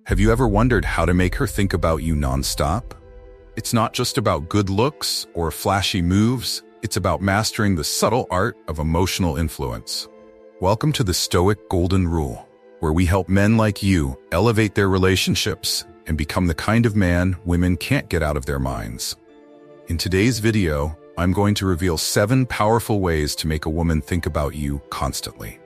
Have you ever wondered how to make her think about you nonstop? It's not just about good looks or flashy moves, it's about mastering the subtle art of emotional influence. Welcome to the Stoic Golden Rule, where we help men like you elevate their relationships and become the kind of man women can't get out of their minds. In today's video, I'm going to reveal 7 powerful ways to make a woman think about you constantly.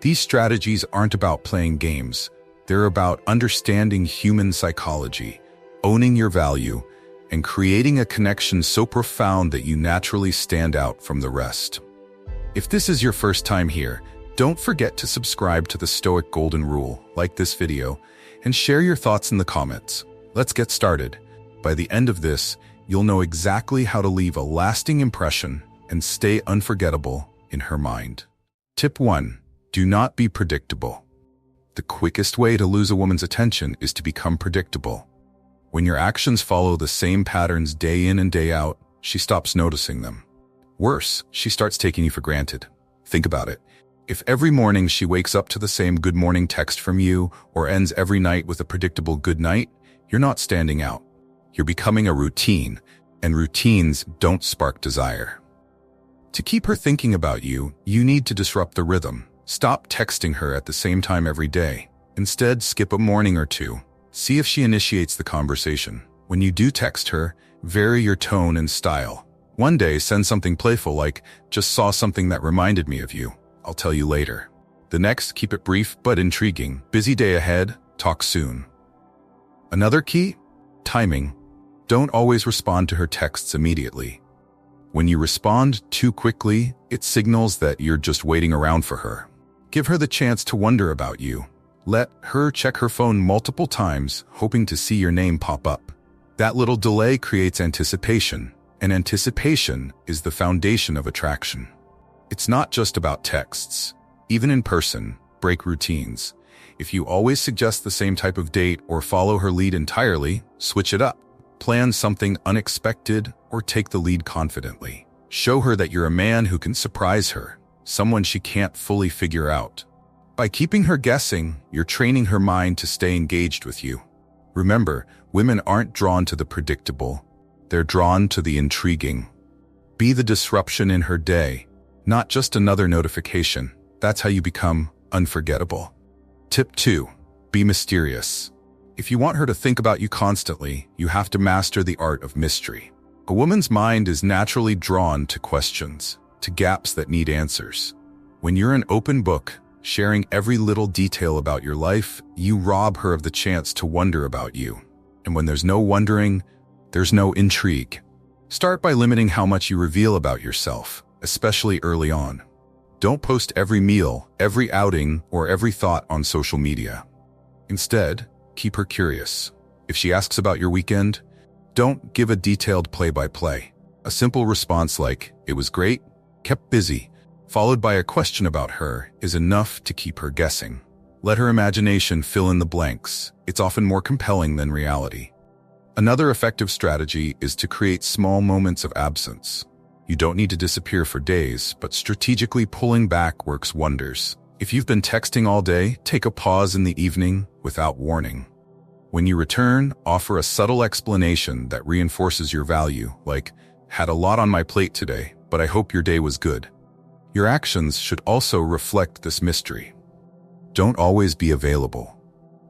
These strategies aren't about playing games. They're about understanding human psychology, owning your value, and creating a connection so profound that you naturally stand out from the rest. If this is your first time here, don't forget to subscribe to the Stoic Golden Rule, like this video, and share your thoughts in the comments. Let's get started. By the end of this, you'll know exactly how to leave a lasting impression and stay unforgettable in her mind. Tip 1. Do not be predictable. The quickest way to lose a woman's attention is to become predictable. When your actions follow the same patterns day in and day out, she stops noticing them. Worse, she starts taking you for granted. Think about it. If every morning she wakes up to the same good morning text from you or ends every night with a predictable good night, you're not standing out. You're becoming a routine, and routines don't spark desire. To keep her thinking about you, you need to disrupt the rhythm. Stop texting her at the same time every day. Instead, skip a morning or two. See if she initiates the conversation. When you do text her, vary your tone and style. One day, send something playful like, "Just saw something that reminded me of you. I'll tell you later." The next, keep it brief but intriguing. "Busy day ahead, talk soon." Another key? Timing. Don't always respond to her texts immediately. When you respond too quickly, it signals that you're just waiting around for her. Give her the chance to wonder about you. Let her check her phone multiple times, hoping to see your name pop up. That little delay creates anticipation, and anticipation is the foundation of attraction. It's not just about texts. Even in person, break routines. If you always suggest the same type of date or follow her lead entirely, switch it up. Plan something unexpected or take the lead confidently. Show her that you're a man who can surprise her, someone she can't fully figure out. By keeping her guessing, you're training her mind to stay engaged with you. Remember, women aren't drawn to the predictable. They're drawn to the intriguing. Be the disruption in her day, not just another notification. That's how you become unforgettable. Tip 2. Be mysterious. If you want her to think about you constantly, you have to master the art of mystery. A woman's mind is naturally drawn to questions, to gaps that need answers. When you're an open book, sharing every little detail about your life, you rob her of the chance to wonder about you. And when there's no wondering, there's no intrigue. Start by limiting how much you reveal about yourself, especially early on. Don't post every meal, every outing, or every thought on social media. Instead, keep her curious. If she asks about your weekend, don't give a detailed play-by-play. A simple response like, "It was great, kept busy," followed by a question about her, is enough to keep her guessing. Let her imagination fill in the blanks. It's often more compelling than reality. Another effective strategy is to create small moments of absence. You don't need to disappear for days, but strategically pulling back works wonders. If you've been texting all day, take a pause in the evening without warning. When you return, offer a subtle explanation that reinforces your value, like, "Had a lot on my plate today, but I hope your day was good." Your actions should also reflect this mystery. Don't always be available.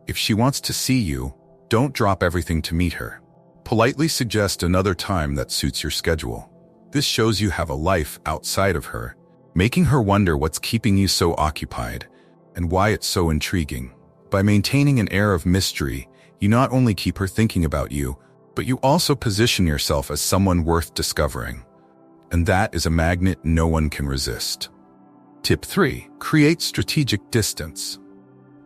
If she wants to see you, don't drop everything to meet her. Politely suggest another time that suits your schedule. This shows you have a life outside of her, making her wonder what's keeping you so occupied and why it's so intriguing. By maintaining an air of mystery, you not only keep her thinking about you, but you also position yourself as someone worth discovering. And that is a magnet no one can resist. Tip 3. Create strategic distance.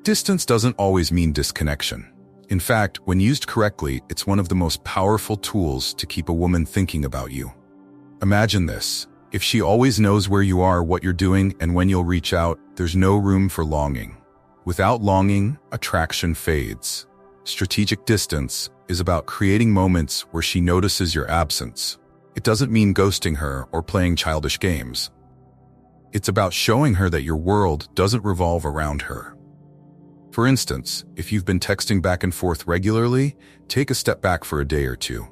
Distance doesn't always mean disconnection. In fact, when used correctly, it's one of the most powerful tools to keep a woman thinking about you. Imagine this. If she always knows where you are, what you're doing, and when you'll reach out, there's no room for longing. Without longing, attraction fades. Strategic distance is about creating moments where she notices your absence. It doesn't mean ghosting her or playing childish games. It's about showing her that your world doesn't revolve around her. For instance, if you've been texting back and forth regularly, take a step back for a day or two.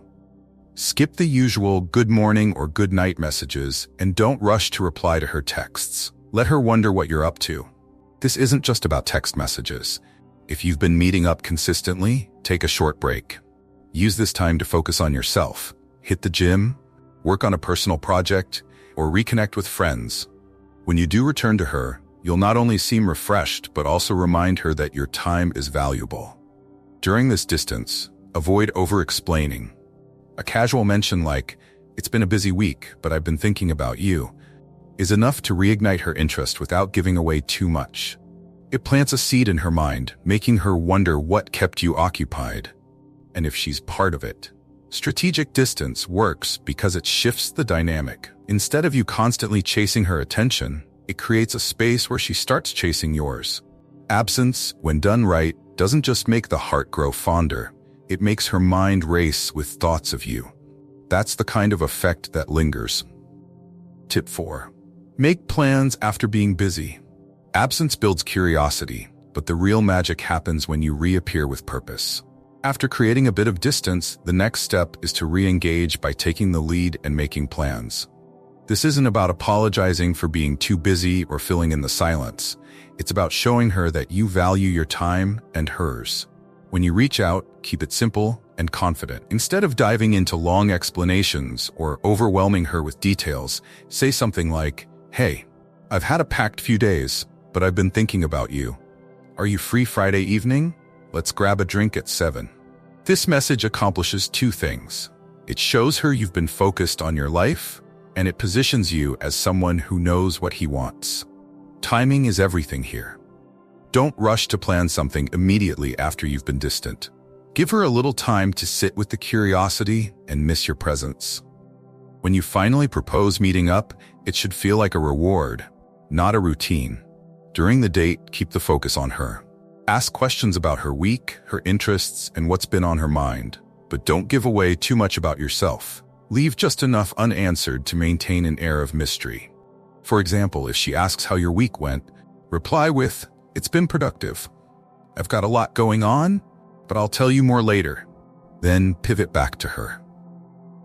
Skip the usual good morning or good night messages and don't rush to reply to her texts. Let her wonder what you're up to. This isn't just about text messages. If you've been meeting up consistently, take a short break. Use this time to focus on yourself. Hit the gym, work on a personal project, or reconnect with friends. When you do return to her, you'll not only seem refreshed, but also remind her that your time is valuable. During this distance, avoid over-explaining. A casual mention like, "It's been a busy week, but I've been thinking about you," is enough to reignite her interest without giving away too much. It plants a seed in her mind, making her wonder what kept you occupied, and if she's part of it. Strategic distance works because it shifts the dynamic. Instead of you constantly chasing her attention, it creates a space where she starts chasing yours. Absence, when done right, doesn't just make the heart grow fonder, it makes her mind race with thoughts of you. That's the kind of effect that lingers. Tip 4. Make plans after being busy. Absence builds curiosity, but the real magic happens when you reappear with purpose. After creating a bit of distance, the next step is to re-engage by taking the lead and making plans. This isn't about apologizing for being too busy or filling in the silence. It's about showing her that you value your time and hers. When you reach out, keep it simple and confident. Instead of diving into long explanations or overwhelming her with details, say something like, "Hey, I've had a packed few days, but I've been thinking about you. Are you free Friday evening? Let's grab a drink at 7. This message accomplishes two things. It shows her you've been focused on your life, and it positions you as someone who knows what he wants. Timing is everything here. Don't rush to plan something immediately after you've been distant. Give her a little time to sit with the curiosity and miss your presence. When you finally propose meeting up, it should feel like a reward, not a routine. During the date, keep the focus on her. Ask questions about her week, her interests, and what's been on her mind, but don't give away too much about yourself. Leave just enough unanswered to maintain an air of mystery. For example, if she asks how your week went, reply with, "It's been productive. I've got a lot going on, but I'll tell you more later." Then pivot back to her.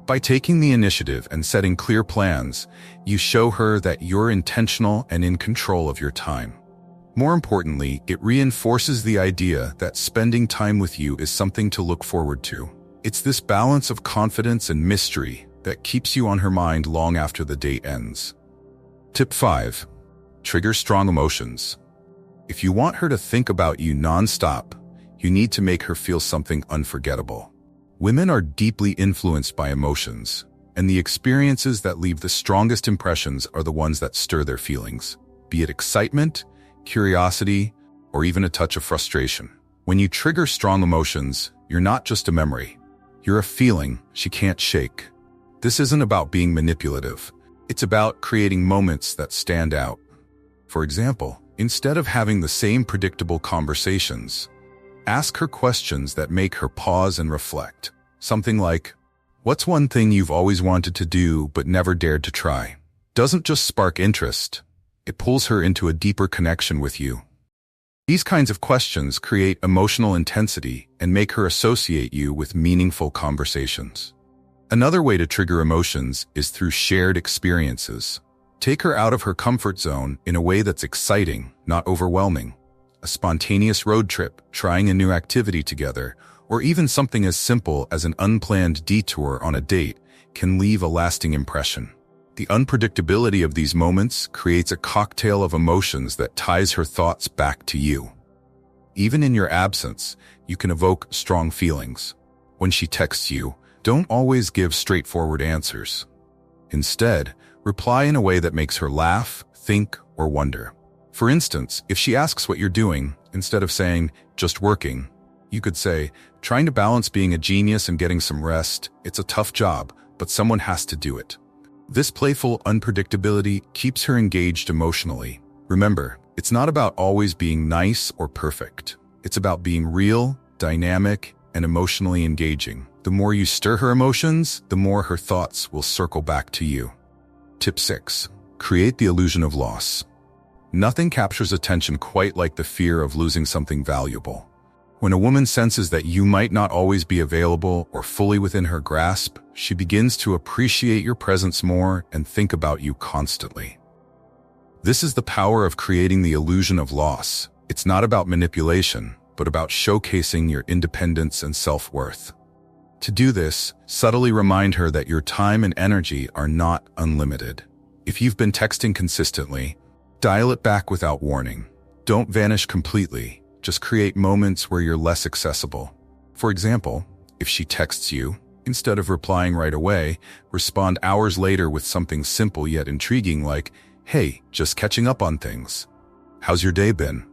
By taking the initiative and setting clear plans, you show her that you're intentional and in control of your time. More importantly, it reinforces the idea that spending time with you is something to look forward to. It's this balance of confidence and mystery that keeps you on her mind long after the date ends. Tip 5. Trigger strong emotions. If you want her to think about you nonstop, you need to make her feel something unforgettable. Women are deeply influenced by emotions, and the experiences that leave the strongest impressions are the ones that stir their feelings, be it excitement, curiosity, or even a touch of frustration. When you trigger strong emotions, you're not just a memory. You're a feeling she can't shake. This isn't about being manipulative. It's about creating moments that stand out. For example, instead of having the same predictable conversations, ask her questions that make her pause and reflect. Something like, "What's one thing you've always wanted to do but never dared to try?" Doesn't just spark interest, it pulls her into a deeper connection with you. These kinds of questions create emotional intensity and make her associate you with meaningful conversations. Another way to trigger emotions is through shared experiences. Take her out of her comfort zone in a way that's exciting, not overwhelming. A spontaneous road trip, trying a new activity together, or even something as simple as an unplanned detour on a date can leave a lasting impression. The unpredictability of these moments creates a cocktail of emotions that ties her thoughts back to you. Even in your absence, you can evoke strong feelings. When she texts you, don't always give straightforward answers. Instead, reply in a way that makes her laugh, think, or wonder. For instance, if she asks what you're doing, instead of saying, "Just working," you could say, "Trying to balance being a genius and getting some rest. It's a tough job, but someone has to do it." This playful unpredictability keeps her engaged emotionally. Remember, it's not about always being nice or perfect. It's about being real, dynamic, and emotionally engaging. The more you stir her emotions, the more her thoughts will circle back to you. Tip 6. Create the illusion of loss. Nothing captures attention quite like the fear of losing something valuable. When a woman senses that you might not always be available or fully within her grasp, she begins to appreciate your presence more and think about you constantly. This is the power of creating the illusion of loss. It's not about manipulation, but about showcasing your independence and self-worth. To do this, subtly remind her that your time and energy are not unlimited. If you've been texting consistently, dial it back without warning. Don't vanish completely. Just create moments where you're less accessible. For example, if she texts you, instead of replying right away, respond hours later with something simple yet intriguing like, "Hey, just catching up on things. How's your day been?"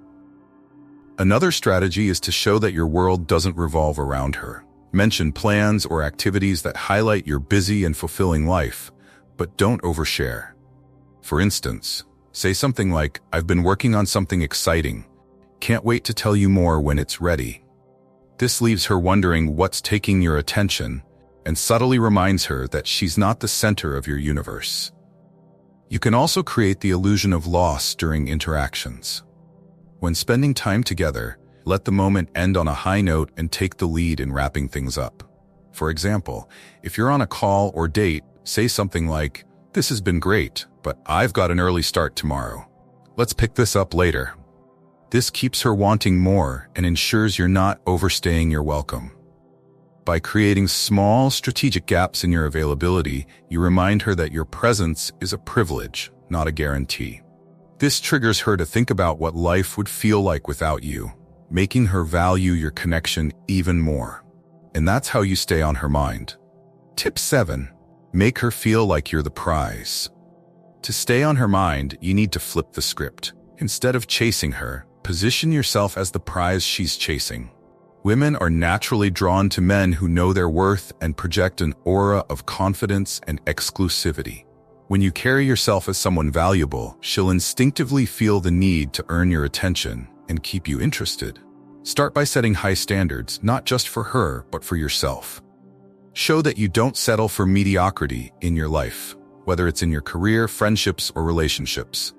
Another strategy is to show that your world doesn't revolve around her. Mention plans or activities that highlight your busy and fulfilling life, but don't overshare. For instance, say something like, "I've been working on something exciting. Can't wait to tell you more when it's ready." This leaves her wondering what's taking your attention and subtly reminds her that she's not the center of your universe. You can also create the illusion of loss during interactions. When spending time together, let the moment end on a high note and take the lead in wrapping things up. For example, if you're on a call or date, say something like, "This has been great, but I've got an early start tomorrow. Let's pick this up later." This keeps her wanting more and ensures you're not overstaying your welcome. By creating small, strategic gaps in your availability, you remind her that your presence is a privilege, not a guarantee. This triggers her to think about what life would feel like without you, making her value your connection even more. And that's how you stay on her mind. Tip 7. Make her feel like you're the prize. To stay on her mind, you need to flip the script. Instead of chasing her, position yourself as the prize she's chasing. Women are naturally drawn to men who know their worth and project an aura of confidence and exclusivity. When you carry yourself as someone valuable, she'll instinctively feel the need to earn your attention and keep you interested. Start by setting high standards, not just for her, but for yourself. Show that you don't settle for mediocrity in your life, whether it's in your career, friendships, or relationships.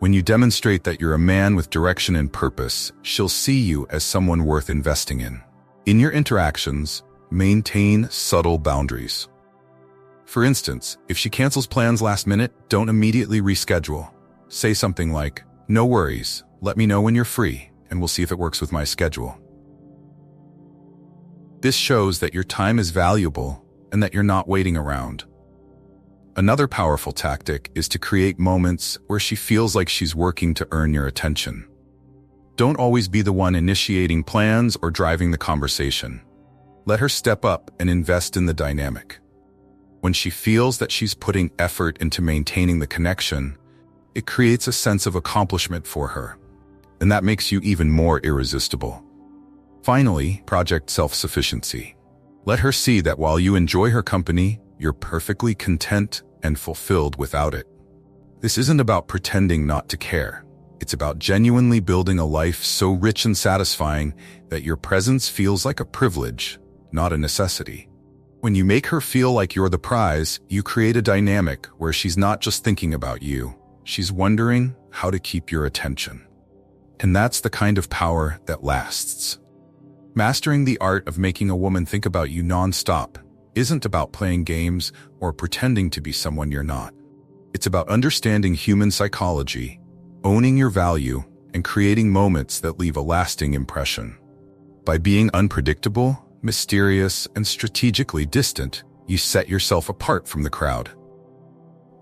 When you demonstrate that you're a man with direction and purpose, she'll see you as someone worth investing in. In your interactions, maintain subtle boundaries. For instance, if she cancels plans last minute, don't immediately reschedule. Say something like, "No worries, let me know when you're free, and we'll see if it works with my schedule." This shows that your time is valuable and that you're not waiting around. Another powerful tactic is to create moments where she feels like she's working to earn your attention. Don't always be the one initiating plans or driving the conversation. Let her step up and invest in the dynamic. When she feels that she's putting effort into maintaining the connection, it creates a sense of accomplishment for her, and that makes you even more irresistible. Finally, project self-sufficiency. Let her see that while you enjoy her company, you're perfectly content and fulfilled without it. This isn't about pretending not to care. It's about genuinely building a life so rich and satisfying that your presence feels like a privilege, not a necessity. When you make her feel like you're the prize, you create a dynamic where she's not just thinking about you, she's wondering how to keep your attention. And that's the kind of power that lasts. Mastering the art of making a woman think about you non-stop isn't about playing games or pretending to be someone you're not. It's about understanding human psychology, owning your value, and creating moments that leave a lasting impression. By being unpredictable, mysterious, and strategically distant, you set yourself apart from the crowd.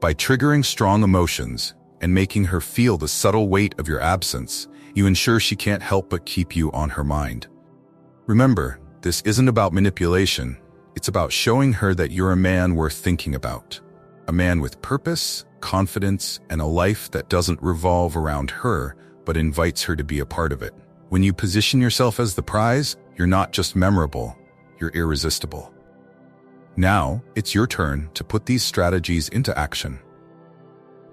By triggering strong emotions and making her feel the subtle weight of your absence, you ensure she can't help but keep you on her mind. Remember, this isn't about manipulation. It's about showing her that you're a man worth thinking about. A man with purpose, confidence, and a life that doesn't revolve around her, but invites her to be a part of it. When you position yourself as the prize, you're not just memorable, you're irresistible. Now, it's your turn to put these strategies into action.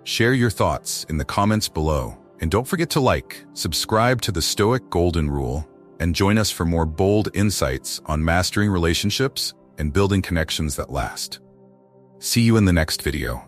Share your thoughts in the comments below, and don't forget to like, subscribe to the Stoic Golden Rule, and join us for more bold insights on mastering relationships and building connections that last. See you in the next video.